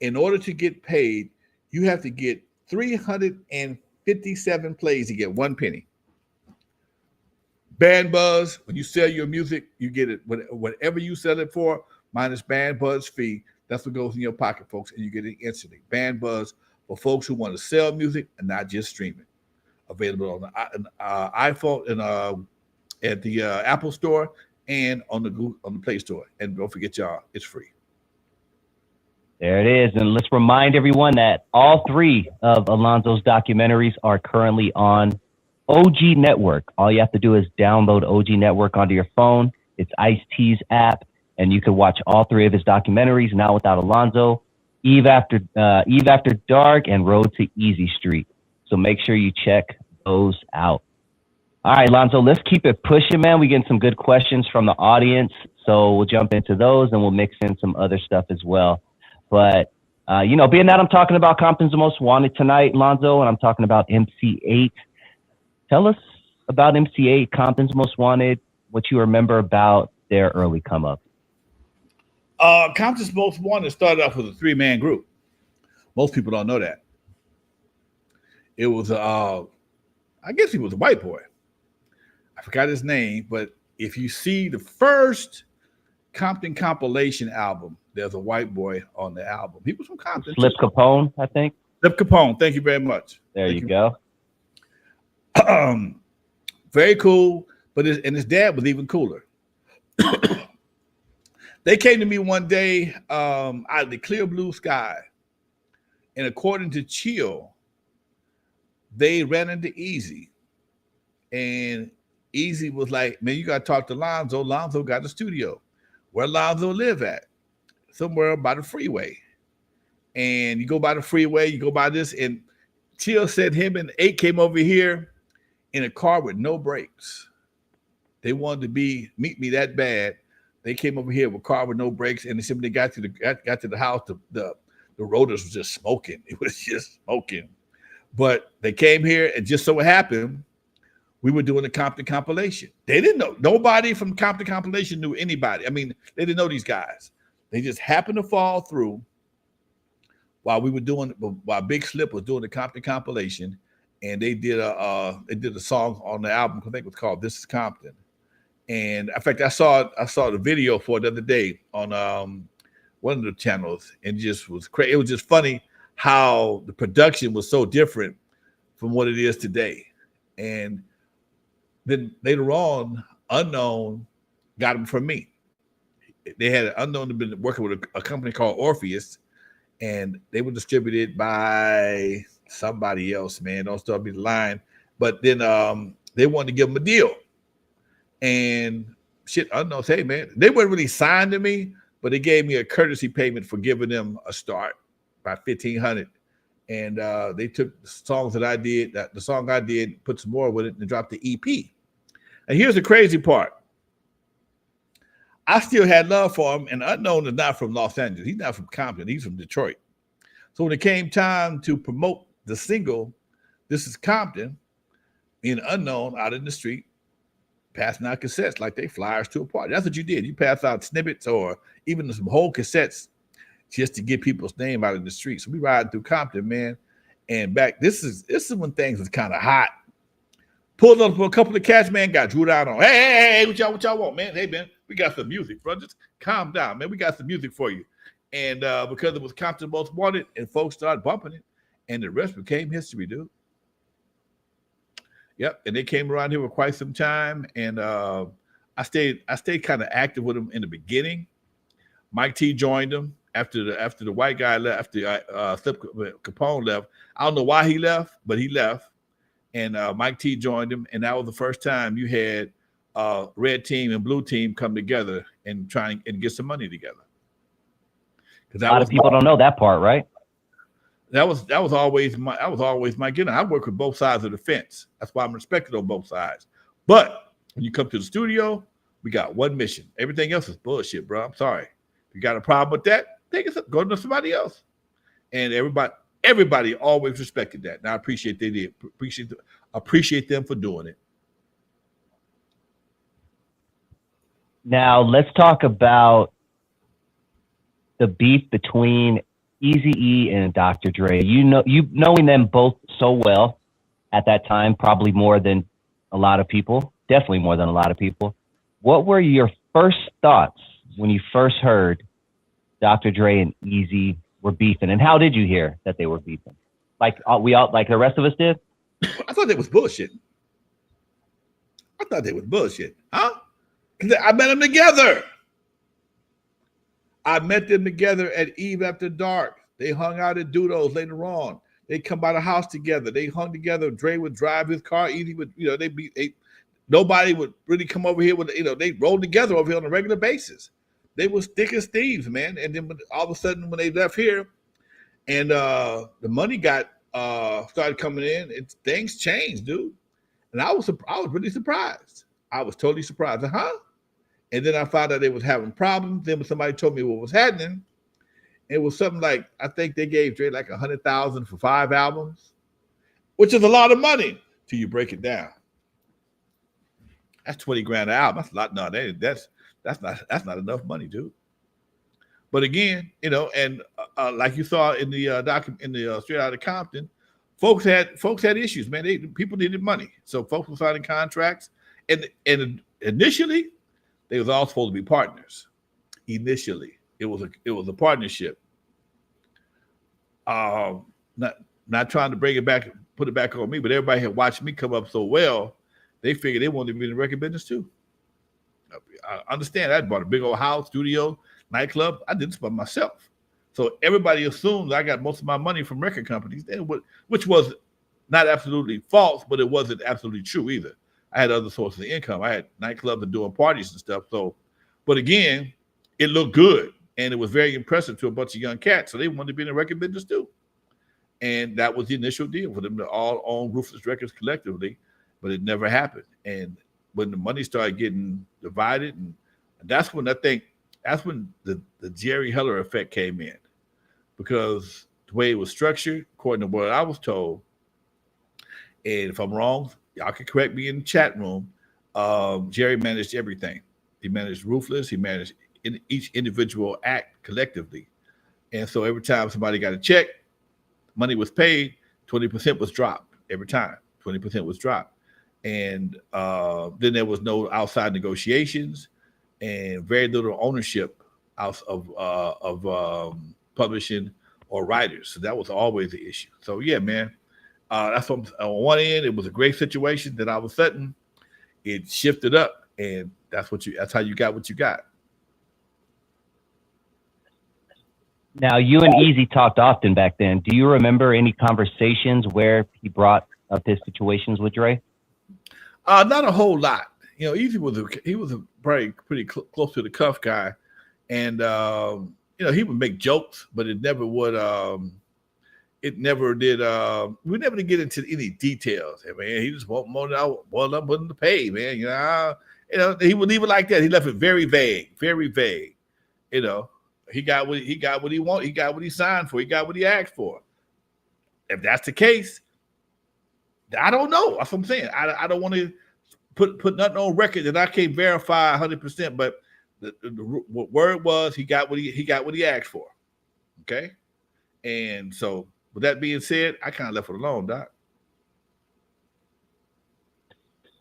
In order to get paid, you have to get 357 plays to get 1 penny. Band Buzz, when you sell your music, you get it whatever you sell it for, minus Band Buzz fee. That's what goes in your pocket, folks, and you get it instantly. Band Buzz for folks who want to sell music and not just stream it. Available on the iPhone and at the Apple Store and on the Play Store. And don't forget, y'all, it's free. There it is. And let's remind everyone that all 3 of Alonzo's documentaries are currently on OG Network. All you have to do is download OG Network onto your phone. It's Ice-T's app, and you can watch all 3 of his documentaries, Not Without Alonzo, Eve After Dark, and Road to Easy Street. So make sure you check those out. All right, Lonzo, let's keep it pushing, man. We getting some good questions from the audience, so we'll jump into those and we'll mix in some other stuff as well. But, you know, being that I'm talking about Compton's Most Wanted tonight, Lonzo, and I'm talking about MC8, tell us about MC8, Compton's Most Wanted, what you remember about their early come up. Compton's Most Wanted started off with a 3-man group. Most people don't know that. It was, I guess he was a white boy. I forgot his name, but if you see the first Compton compilation album, there's a white boy on the album. He was from Compton. Flip Capone, I think. Flip Capone. Thank you very much. There you go. Very cool, but his dad was even cooler. They came to me one day out of the clear blue sky, and according to Chill, they ran into Eazy, and Eazy was like, man, you got to talk to Lonzo. Lonzo got a studio. Where Lonzo live at? Somewhere by the freeway. And you go by the freeway, you go by this, and Chill said him and 8 came over here in a car with no brakes. They wanted to meet me that bad. They came over here with a car with no brakes, and they said when they got to the house, the rotors was just smoking. It was just smoking. But they came here, and just so it happened, we were doing the Compton compilation. They didn't know. Nobody from Compton compilation knew anybody. I mean, they didn't know these guys. They just happened to fall through while Big Slip was doing the Compton compilation, and they did a song on the album. I think it was called "This Is Compton." And in fact, I saw the video for it the other day on one of the channels, and just was crazy. It was just funny how the production was so different from what it is today. And then later on, Unknown got them from me. They had an Unknown had been working with a company called Orpheus, and they were distributed by somebody else, man. Don't start me the line. But then they wanted to give them a deal. And shit, Unknown said, hey, man, they weren't really signed to me, but they gave me a courtesy payment for giving them a start, about $1,500. And they took the songs that I did, the song I did, put some more with it, and dropped the EP. And here's the crazy part. I still had love for him, and Unknown is not from Los Angeles. He's not from Compton. He's from Detroit. So when it came time to promote the single, This Is Compton, me and Unknown out in the street, passing out cassettes like they flyers to a party. That's what you did. You pass out snippets or even some whole cassettes just to get people's name out in the street. So we riding through Compton, man. And back, this is when things was kind of hot. Pulled up for a couple of cats, man, got drew down on. Hey, what y'all want, man? Hey, man, we got some music, bro. Just calm down, man. We got some music for you. And because it was Compton Most Wanted, and folks started bumping it, and the rest became history, dude. Yep, and they came around here for quite some time, and I stayed kind of active with them in the beginning. Mike T joined them after the white guy left, after Flip Capone left. I don't know why he left, but he left, and Mike T joined him, and that was the first time you had red team and blue team come together and try and get some money together. A lot of people don't know that part, right? That was always my getting. I work with both sides of the fence. That's why I'm respected on both sides. But when you come to the studio, we got one mission. Everything else is bullshit, bro. I'm sorry. If you got a problem with that, go to somebody else. And everybody always respected that. And I appreciate they did. Appreciate them for doing it. Now let's talk about the beef between Eazy E and Dr. Dre. You knowing them both so well at that time, probably more than a lot of people. definitely more than a lot of people. What were your first thoughts when you first heard Dr. Dre and Eazy were beefing, and how did you hear that they were beefing? Like we all, like the rest of us did. I thought they was bullshit. Huh? I met them together. I met them together at Eve After Dark. They hung out at Dudo's later on. They come by the house together. They hung together. Dre would drive his car. Eazy would, nobody would really come over here with, they rolled together over here on a regular basis. They was thick as thieves, man. And then all of a sudden, when they left here, and the money got started coming in, things changed, dude. And I was really surprised. I was totally surprised. And then I found out they was having problems. Then when somebody told me what was happening, it was something like, I think they gave Dre like $100,000 for 5 albums, which is a lot of money till you break it down. That's 20 grand an album. That's a lot. No, that's not enough money, dude. But again, and like you saw in the Straight Outta Compton, folks had issues, man. People needed money, so folks were signing contracts, and initially they was all supposed to be partners. Initially, it was a partnership. Not trying to bring it back, put it back on me, but everybody had watched me come up so well, they figured they wanted to be in the record business too. I understand. I bought a big old house, studio, nightclub. I did this by myself. So everybody assumed I got most of my money from record companies, which was not absolutely false, but it wasn't absolutely true either. I had other sources of income. I had nightclubs and doing parties and stuff. So, but again, it looked good and it was very impressive to a bunch of young cats. So they wanted to be in the record business too. And that was the initial deal for them to all own Ruthless Records collectively, but it never happened. And when the money started getting divided, and that's when the Jerry Heller effect came in, because the way it was structured, according to what I was told, and if I'm wrong, y'all can correct me in the chat room, Jerry managed everything. He managed Ruthless. He managed each individual act collectively. And so every time somebody got a check, money was paid, 20% was dropped every time. 20% was dropped. And then there was no outside negotiations and very little ownership out of publishing or writers. So that was always the issue. So yeah, man, that's what on one end, it was a great situation. Then all of a sudden it shifted up, and that's how you got what you got. Now, you and Eazy talked often back then. Do you remember any conversations where he brought up his situations with Dre? Not a whole lot. Eazy was probably pretty close to the cuff guy, and he would make jokes, but it never would. It never did. We never did get into any details. Man, he just wanted to pay, man. He would leave it like that. He left it very vague, very vague. He got what he wanted. He got what he signed for. He got what he asked for. If that's the case, I don't know. That's what I'm saying. I don't want to put nothing on record that I can't verify 100%. But the word was he got what he asked for. Okay, and so with that being said, I kind of left it alone, Doc.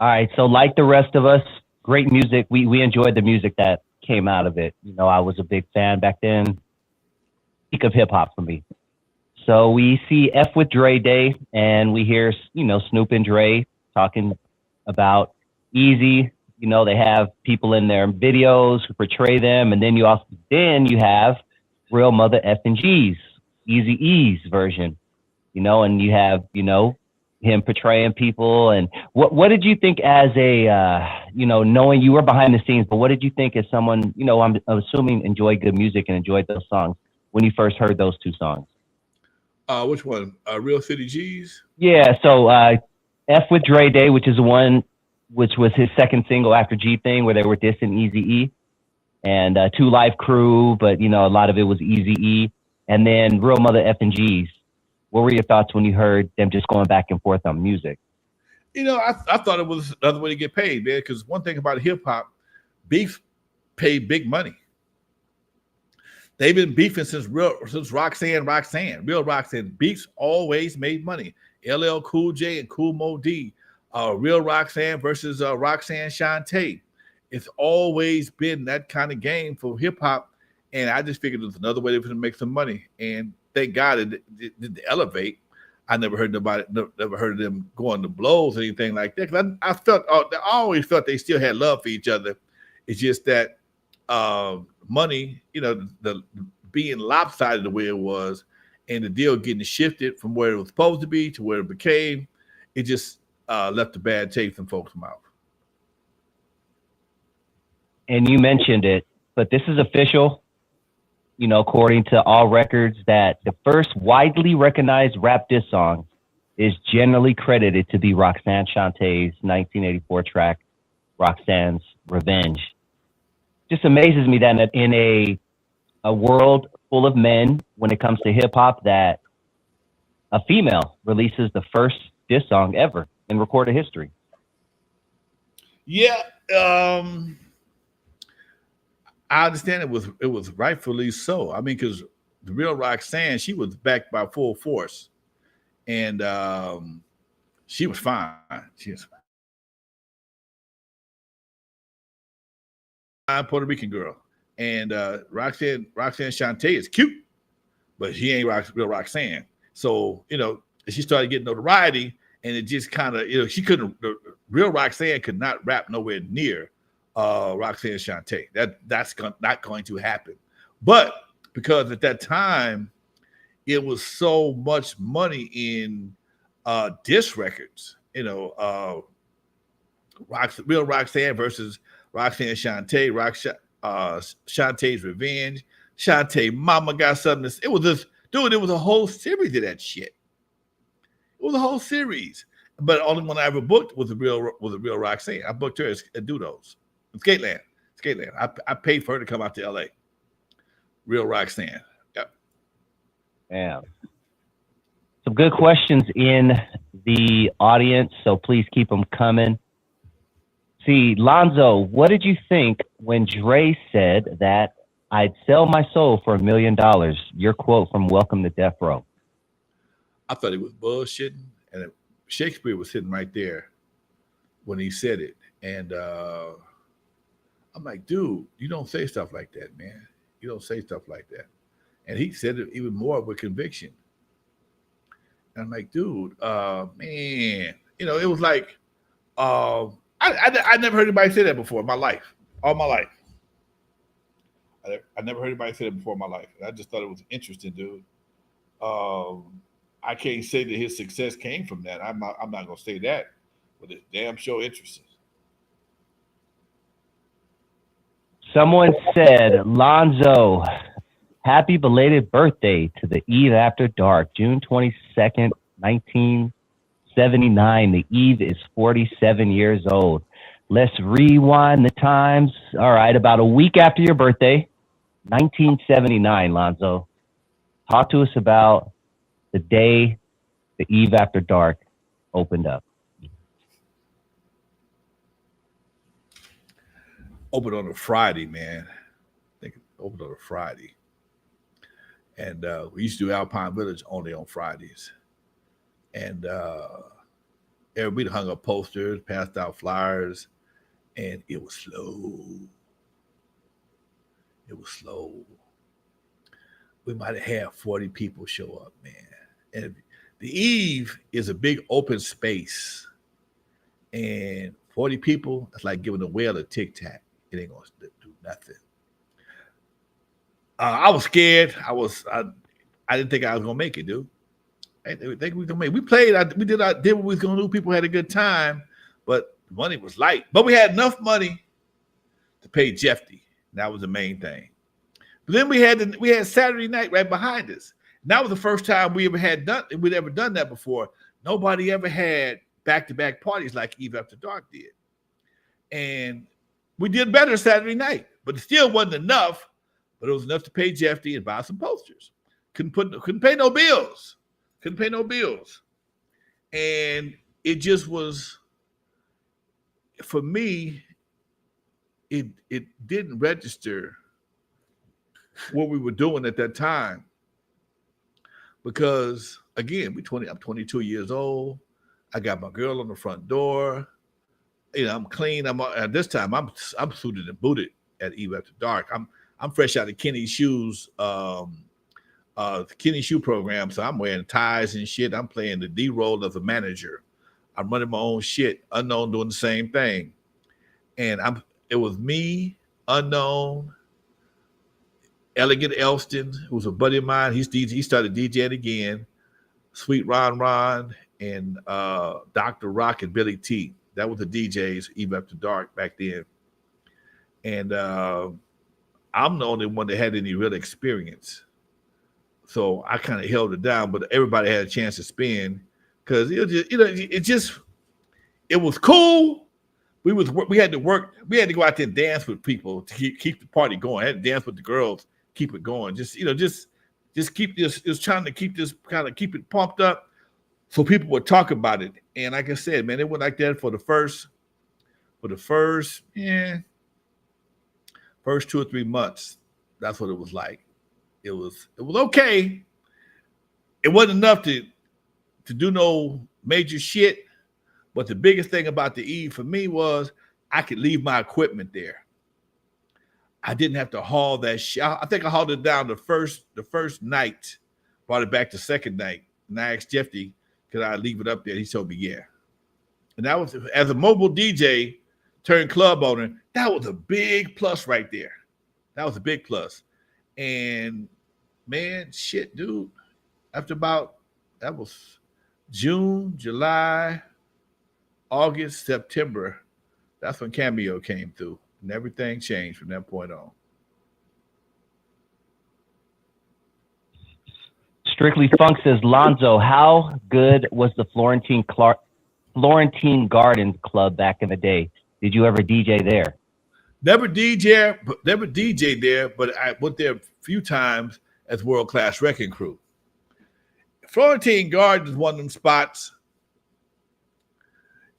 All right. So like the rest of us, great music. We enjoyed the music that came out of it. I was a big fan back then. Peak of hip hop for me. So we see F with Dre Day, and we hear, Snoop and Dre talking about Eazy. They have people in their videos who portray them, and then you have Real Mother F and G's, Eazy E's version, and you have, him portraying people. And what did you think as a, knowing you were behind the scenes, but what did you think as someone, I'm assuming enjoyed good music and enjoyed those songs when you first heard those two songs? Which one? Real City G's? Yeah, so F with Dre Day, which is the one which was his second single after G Thing, where they were dissing Eazy E, and 2 Live Crew, but a lot of it was Eazy E, and then Real Mother F and G's. What were your thoughts when you heard them just going back and forth on music? I thought it was another way to get paid, man, because one thing about hip hop, beef paid big money. They've been beefing since Roxanne. Real Roxanne. Beefs always made money. LL Cool J and Cool Mo D Real Roxanne versus Roxanne Shante. It's always been that kind of game for hip hop, and I just figured it was another way to make some money. And thank God it didn't elevate. I never heard never heard of them going to blows or anything like that. Because I always felt they still had love for each other. It's just that money, the being lopsided the way it was, and the deal getting shifted from where it was supposed to be to where it became, it just left a bad taste in folks' mouth. And you mentioned it, but this is official, according to all records, that the first widely recognized rap diss song is generally credited to be Roxanne Shantae's 1984 track, Roxanne's Revenge. Just amazes me that in a world full of men, when it comes to hip hop, that a female releases the first diss song ever in recorded history. Yeah, I understand it was rightfully so. I mean, because the real Roxanne, she was backed by full force, and she was fine. She was fine, Puerto Rican girl, and Roxanne Shante is cute, but she ain't real Roxanne. So she started getting notoriety, and it just kind of she couldn't. The real Roxanne could not rap nowhere near Roxanne Shante. That's not going to happen. But because at that time it was so much money in diss records, real Roxanne versus Roxanne Shante, Shantae's Revenge, Shante Mama got something. It was this dude. It was a whole series of that shit. It was a whole series. But the only one I ever booked was a real Roxanne. I booked her at Dudos. Skateland. I paid for her to come out to LA. Real Roxanne. Yep. Damn. Some good questions in the audience, so please keep them coming. See, Lonzo, what did you think when Dre said that I'd sell my soul for $1 million? Your quote from Welcome to Death Row. I thought he was bullshitting, and Shakespeare was sitting right there when he said it. And I'm like, dude, you don't say stuff like that, man. You don't say stuff like that. And he said it even more with conviction. And I'm like, dude, man, it was like, I never heard anybody say that before in my life, all my life. I never heard anybody say that before in my life. And I just thought it was interesting, dude. I can't say that his success came from that. I'm not gonna say that, but it's damn sure interesting. Someone said, Lonzo, happy belated birthday to the Eve After Dark, June 22nd, 1979. The Eve is 47 years old. Let's rewind the times. All right, about a week after your birthday, 1979, Lonzo. Talk to us about the day the Eve After Dark opened up. Opened on a Friday, man. I think it opened on a Friday. And we used to do Alpine Village only on Fridays. And everybody hung up posters, passed out flyers, and it was slow. It was slow. We might have had 40 people show up, man. And the Eve is a big open space. And 40 people, that's like giving a whale a tic-tac. It ain't gonna do nothing. I was scared. I didn't think I was gonna make it, dude. I didn't think we were gonna make it. We played. We did what we was gonna do. People had a good time, but the money was light. But we had enough money to pay Jeffy. That was the main thing. But then we had Saturday night right behind us. And that was the first time we'd ever done that before. Nobody ever had back-to-back parties like Eve After Dark did. And we did better Saturday night, but it still wasn't enough. But it was enough to pay Jeffy and buy some posters. Couldn't pay no bills. And it just was, for me, it didn't register what we were doing at that time. Because again, I'm 22 years old. I got my girl on the front door. You know, I'm clean. I'm at this time. I'm suited and booted at EIHT After Dark. I'm fresh out of Kenny's shoes, the Kenny shoe program. So I'm wearing ties and shit. I'm playing the D role of a manager. I'm running my own shit. Unknown doing the same thing, and it was me, Unknown, Elegant Elston, who was a buddy of mine. He started DJing again. Sweet Ron, and Dr. Rock and Billy T. That was the DJs, EIHT After Dark back then. And I'm the only one that had any real experience. So I kind of held it down, but everybody had a chance to spin because it was cool. We had to work. We had to go out there and dance with people to keep the party going. I had to dance with the girls, keep it going. Just keep this. It was trying to keep it pumped up, so people would talk about it. And like I said, man, it went like that for the first 2 or 3 months. That's what it was like. It was okay. It wasn't enough to do no major shit. But the biggest thing about the E for me was I could leave my equipment there. I didn't have to haul that shit. I think I hauled it down the first night, brought it back the second night. And I asked Jeffy, could I leave it up there? He told me, yeah. And that was, as a mobile DJ turned club owner, that was a big plus right there. That was a big plus. And man, shit, dude, after that was June, July, August, September, that's when Cameo came through. And everything changed from that point on. Strictly Funk says, Lonzo, how good was the Florentine Gardens Club back in the day? Did you ever DJ there? Never DJ there, but I went there a few times as World Class Wrecking Crew. Florentine Gardens is one of them spots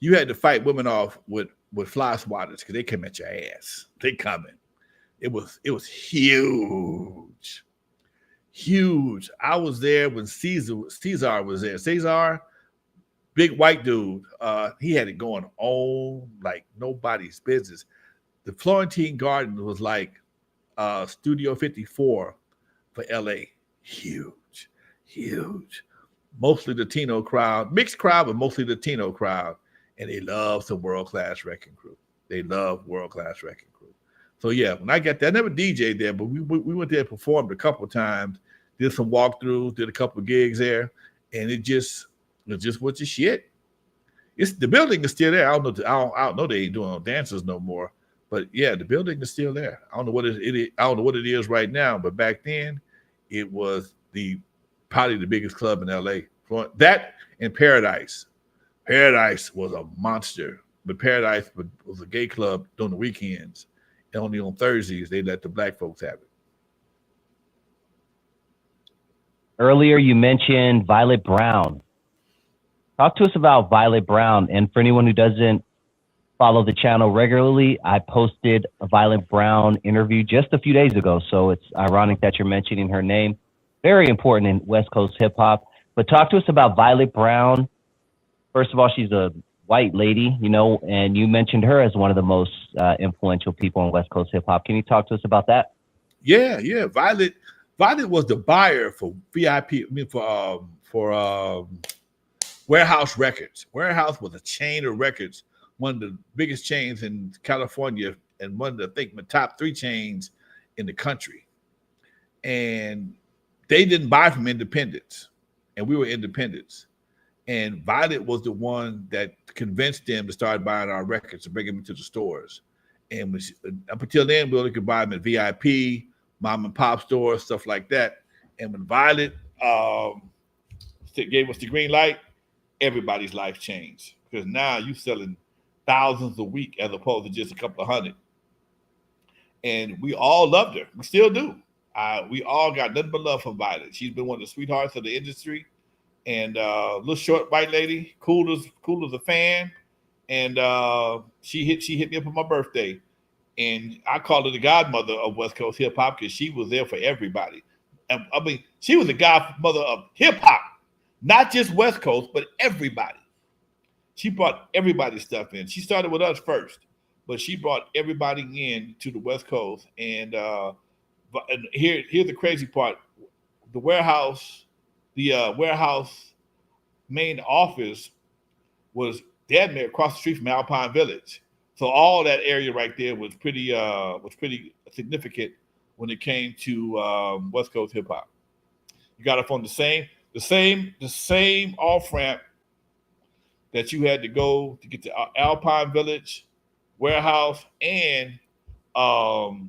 you had to fight women off with fly swatters because they come at your ass. They coming. It was huge. Huge. I was there when Caesar was there. Caesar, big white dude. He had it going on like nobody's business. The Florentine Gardens was like Studio 54 for LA. Huge. Mostly Latino crowd, mixed crowd, but mostly Latino crowd. And they love some World Class Wrecking Crew. They love World Class Wrecking Crew. So yeah, when I got there, I never DJ'd there, but we went there, performed a couple of times, did some walkthroughs, did a couple of gigs there, and it just was your shit. The building is still there. I don't know they ain't doing no dances no more, but yeah, the building is still there. I don't know what it is right now, but back then it was probably the biggest club in LA. That and Paradise. Paradise was a monster, but Paradise was a gay club during the weekends. And only on Thursdays, they let the black folks have it. Earlier, you mentioned Violet Brown. Talk to us about Violet Brown. And for anyone who doesn't follow the channel regularly, I posted a Violet Brown interview just a few days ago. So it's ironic that you're mentioning her name. Very important in West Coast hip hop. But talk to us about Violet Brown. First of all, she's a white lady, and you mentioned her as one of the most influential people in West Coast hip hop. Can you talk to us about that? Yeah. Violet was the buyer for for Warehouse Records. Warehouse was a chain of records, one of the biggest chains in California, and one of the, I think, the top 3 chains in the country. And they didn't buy from independents, and we were independents. And Violet was the one that convinced them to start buying our records and bring them into the stores. And up until then, we only could buy them at VIP, mom and pop stores, stuff like that. And when Violet gave us the green light, everybody's life changed. Because now you're selling thousands a week as opposed to just a couple of hundred. And we all loved her. We still do. We all got nothing but love for Violet. She's been one of the sweethearts of the industry. And little short white lady, cool as a fan. And she hit me up on my birthday. And I called her the godmother of West Coast hip hop because she was there for everybody. And, she was the godmother of hip hop, not just West Coast, but everybody. She brought everybody's stuff in. She started with us first, but she brought everybody in to the West Coast. And here's the crazy part: the warehouse main office was damn near across the street from Alpine Village. So all that area right there was pretty significant when it came to West Coast hip hop. You got up on the same off ramp that you had to go to get to Alpine Village, warehouse, and Audio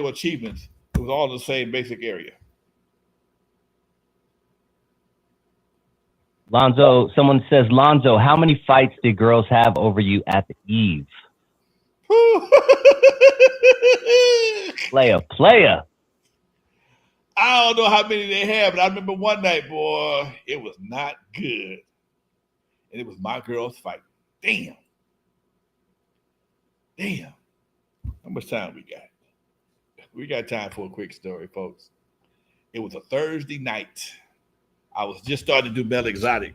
Achievements. It was all in the same basic area. Lonzo, someone says, Lonzo, how many fights did girls have over you at the Eve? Player. I don't know how many they had, but I remember one night, boy, it was not good. And it was my girls fighting. Damn. How much time we got? We got time for a quick story, folks. It was a Thursday night. I was just starting to do Michel'le Exotic.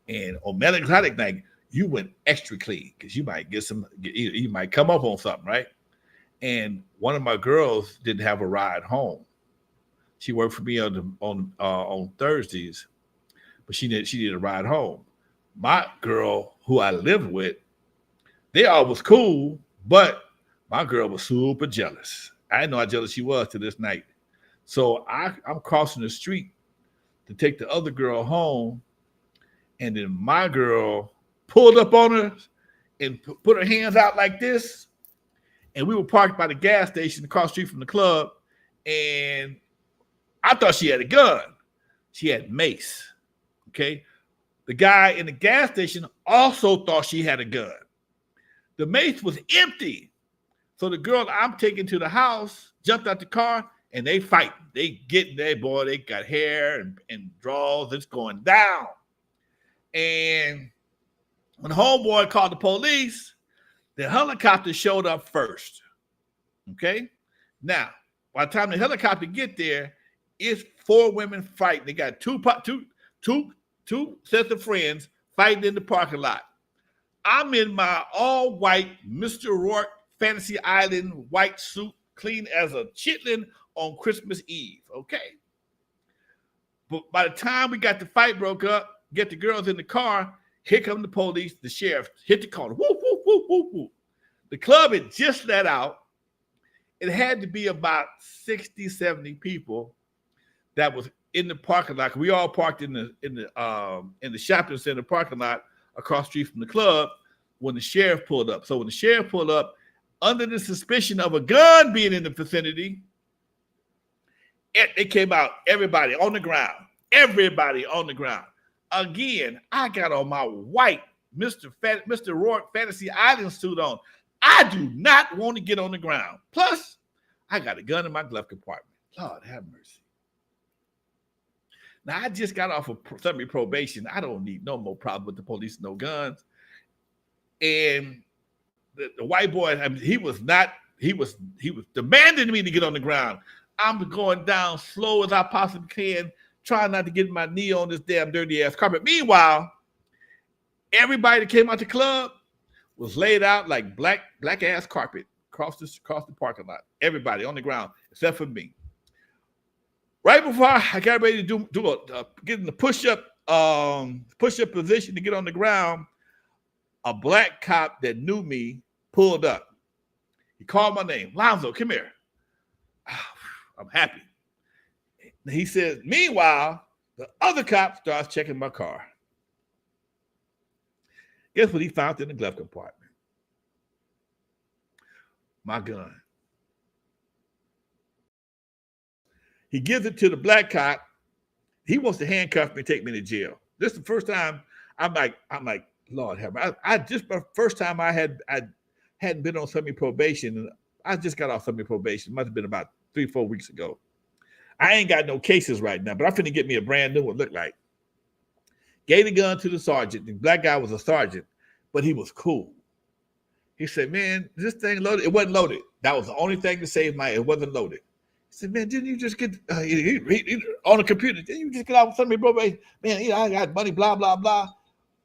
And on Michel'le Exotic night, you went extra clean because you might you might come up on something, right? And one of my girls didn't have a ride home. She worked for me on Thursdays, but she needed a ride home. My girl, who I lived with, they all was cool, but my girl was super jealous. I didn't know how jealous she was to this night. So I'm crossing the street to take the other girl home, and then my girl pulled up on her and put her hands out like this, and we were parked by the gas station across the street from the club, and I thought she had a gun. She had mace, okay? The guy in the gas station also thought she had a gun. The mace was empty. So the girl I'm taking to the house jumped out the car, and they fight. They get there, boy. They got hair and draws. It's going down. And when homeboy called the police, the helicopter showed up first. Okay? Now, by the time the helicopter get there, it's 4 women fighting. They got two sets of friends fighting in the parking lot. I'm in my all-white Mr. Rourke Fantasy Island white suit, clean as a chitlin on Christmas Eve, okay? But by the time we got the fight broke up, get the girls in the car, here come the police, the sheriff, hit the corner. Whoop, whoop, whoop, whoop, whoop. The club had just let out. It had to be about 60, 70 people that was in the parking lot. We all parked in the shopping center parking lot across the street from the club when the sheriff pulled up. So when the sheriff pulled up, under the suspicion of a gun being in the vicinity, it came out, everybody on the ground. Again, I got on my white Mr. Rourke Fantasy Island suit on. I do not want to get on the ground. Plus, I got a gun in my glove compartment. Lord have mercy. Now, I just got off of summary probation. I don't need no more problem with the police, no guns. And the white boy, I mean, he was demanding me to get on the ground. I'm going down slow as I possibly can, trying not to get my knee on this damn dirty ass carpet. Meanwhile, everybody that came out the club was laid out like black ass carpet across the parking lot. Everybody on the ground except for me. Right before I got ready to get in the push-up position to get on the ground, a black cop that knew me pulled up. He called my name. Lonzo, come here. I'm happy. He says, meanwhile, the other cop starts checking my car. Guess what he found in the glove compartment? My gun. He gives it to the black cop. He wants to handcuff me and take me to jail. This is the first time I'm like, Lord have mercy. I just my first time I hadn't been on semi probation, and I just got off semi probation. It must have been about 3-4 weeks ago. I ain't got no cases right now, but I'm finna get me a brand new one. Look like. Gave the gun to the sergeant. The black guy was a sergeant, but he was cool. He said, "Man, this thing loaded." It wasn't loaded. That was the only thing to save my. It wasn't loaded. He said, "Man, didn't you just get on the computer? Didn't you just get out with somebody, bro? Man, I got money, blah, blah, blah."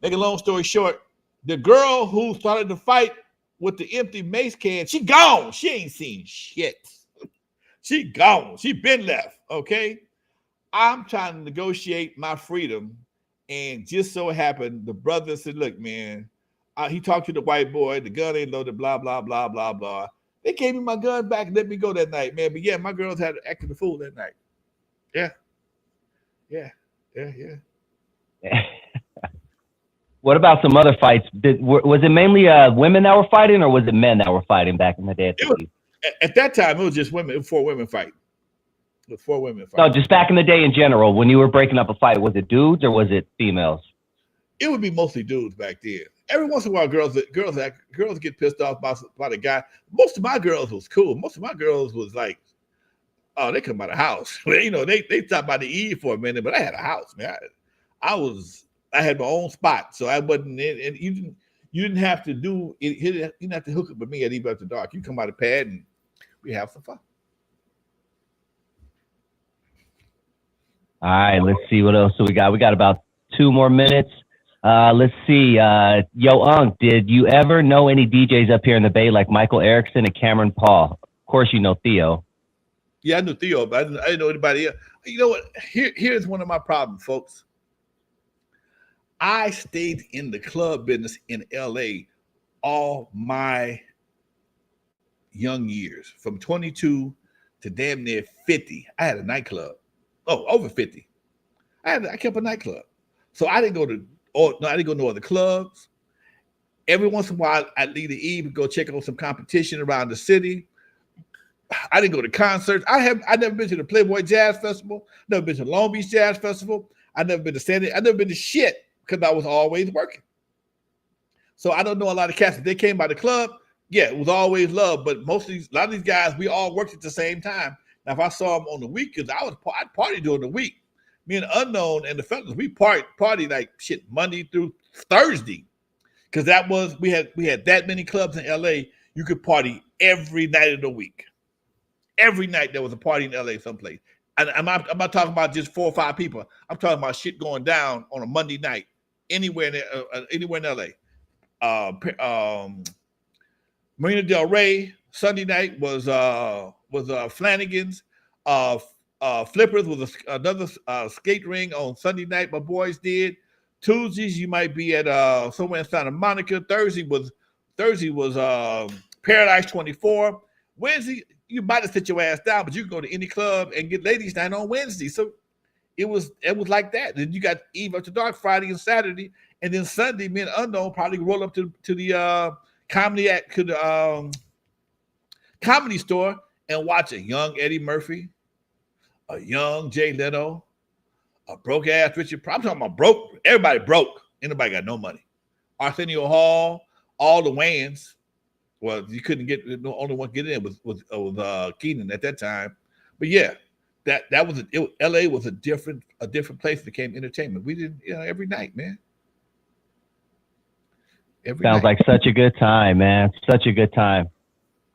Make a long story short, the girl who started the fight with the empty mace can, she gone. She ain't seen shit. She gone. She been left, okay? I'm trying to negotiate my freedom, and just so happened, the brother said, look, man, he talked to the white boy, the gun ain't loaded, blah, blah, blah, blah, blah. They gave me my gun back and let me go that night, man. But yeah, my girls had acted the fool that night. Yeah. What about some other fights? Was it mainly women that were fighting, or was it men that were fighting back in the day? At that time, it was just women. It was 4 women fighting. It was 4 women fighting. No, just back in the day in general, when you were breaking up a fight, was it dudes or was it females? It would be mostly dudes back then. Every once in a while, girls get pissed off by the guy. Most of my girls was cool. Most of my girls was like, oh, they come by the house. You know, they stopped by the E for a minute, but I had a house, man. I had my own spot, so I wasn't in. And you didn't have to do it. You didn't have to hook up with me at Eve After Dark. You come by the pad and we have some fun. All right, let's see what else we got. We got about 2 more minutes. Let's see. Yo, Unk, did you ever know any DJs up here in the Bay like Michael Erickson and Cameron Paul? Of course, you know Theo. Yeah, I knew Theo, but I didn't know anybody else. You know what? Here's one of my problems, folks. I stayed in the club business in LA all my young years, from 22 to damn near 50. I had a nightclub. Oh, over 50. I kept a nightclub. So I didn't go to no other clubs. Every once in a while, I'd leave the Eve and go check on some competition around the city. I didn't go to concerts. I never been to the Playboy Jazz Festival. Never been to Long Beach Jazz Festival. I never been to Sandy. I never been to shit because I was always working. So I don't know a lot of cats. If they came by the club, yeah, it was always love. But a lot of these guys, we all worked at the same time. Now, if I saw them on the weekends, I'd party during the week. Me and Unknown and the fellas, we party like shit Monday through Thursday, because we had that many clubs in LA. You could party every night of the week. Every night there was a party in LA someplace. And I'm not talking about just 4 or 5 people. I'm talking about shit going down on a Monday night anywhere in LA. Marina Del Rey. Sunday night was Flanagan's. Flippers was another skate ring on Sunday night. My boys did. Tuesdays you might be at somewhere in Santa Monica. Thursday was Paradise 24. Wednesday you might have sit your ass down, but you can go to any club and get ladies night on Wednesday. So it was like that. Then you got Eve After Dark Friday and Saturday, and then Sunday me and Unknown probably roll up to the comedy store and watch a young Eddie Murphy, a young Jay Leno, a broke ass Richard. I'm talking about broke. Everybody broke. Anybody got no money. Arsenio Hall, all the Wayans. Well, you couldn't get the only one get in was Keenan at that time. But yeah, that was LA was a different place that became entertainment. We did every night, man. Sounds like such a good time, man. Such a good time.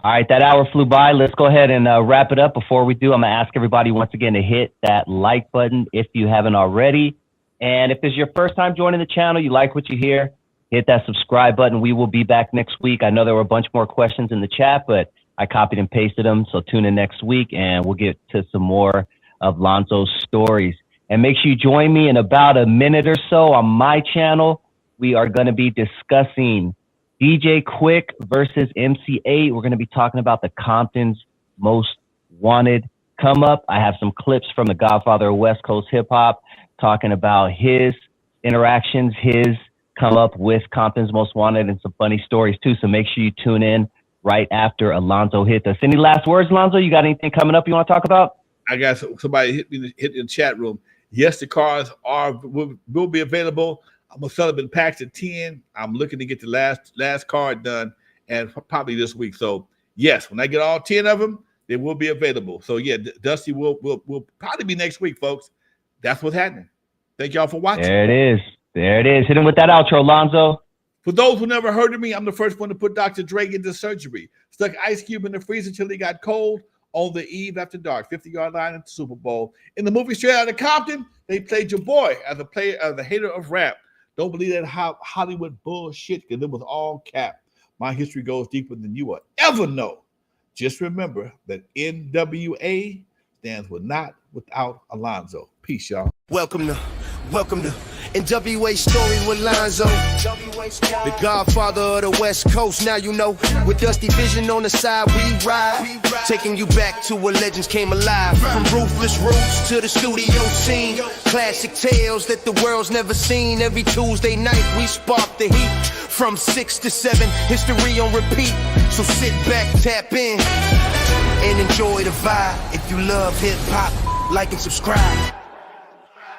All right, that hour flew by. Let's go ahead and wrap it up. Before we do, I'm going to ask everybody once again to hit that like button if you haven't already. And if this is your first time joining the channel, you like what you hear, hit that subscribe button. We will be back next week. I know there were a bunch more questions in the chat, but I copied and pasted them. So tune in next week and we'll get to some more of Lonzo's stories. And make sure you join me in about a minute or so on my channel. We are going to be discussing DJ Quick versus MC8. We're going to be talking about the Compton's Most Wanted come up. I have some clips from the Godfather of West Coast hip hop talking about his interactions, his come up with Compton's Most Wanted, and some funny stories too. So make sure you tune in right after Alonzo hit us. Any last words, Lonzo? You got anything coming up you want to talk about? I got somebody hit in the chat room. Yes, the cars will be available. I'm gonna sell them in packs of 10. I'm looking to get the last card done, and probably this week. So yes, when I get all 10 of them, they will be available. So yeah, Dusty will probably be next week, folks. That's what's happening. Thank y'all for watching. There it is. There it is. Hit him with that outro, Lonzo. For those who never heard of me, I'm the first one to put Dr. Dre into surgery. Stuck Ice Cube in the freezer until he got cold on the Eve After Dark, 50-yard line at the Super Bowl. In the movie Straight Outta Compton, they played your boy as a hater of rap. Don't believe that Hollywood bullshit, because it was all cap. My history goes deeper than you will ever know. Just remember that N.W.A. stands for Not Without Alonzo. Peace, y'all. Welcome to N.W.A. story with Lonzo, the godfather of the West Coast. Now you know, with Dusty Vision on the side, we ride, taking you back to where legends came alive. From ruthless roots to the studio scene, classic tales that the world's never seen. Every Tuesday night we spark the heat, from 6 to 7, history on repeat. So sit back, tap in, and enjoy the vibe. If you love hip hop, like and subscribe.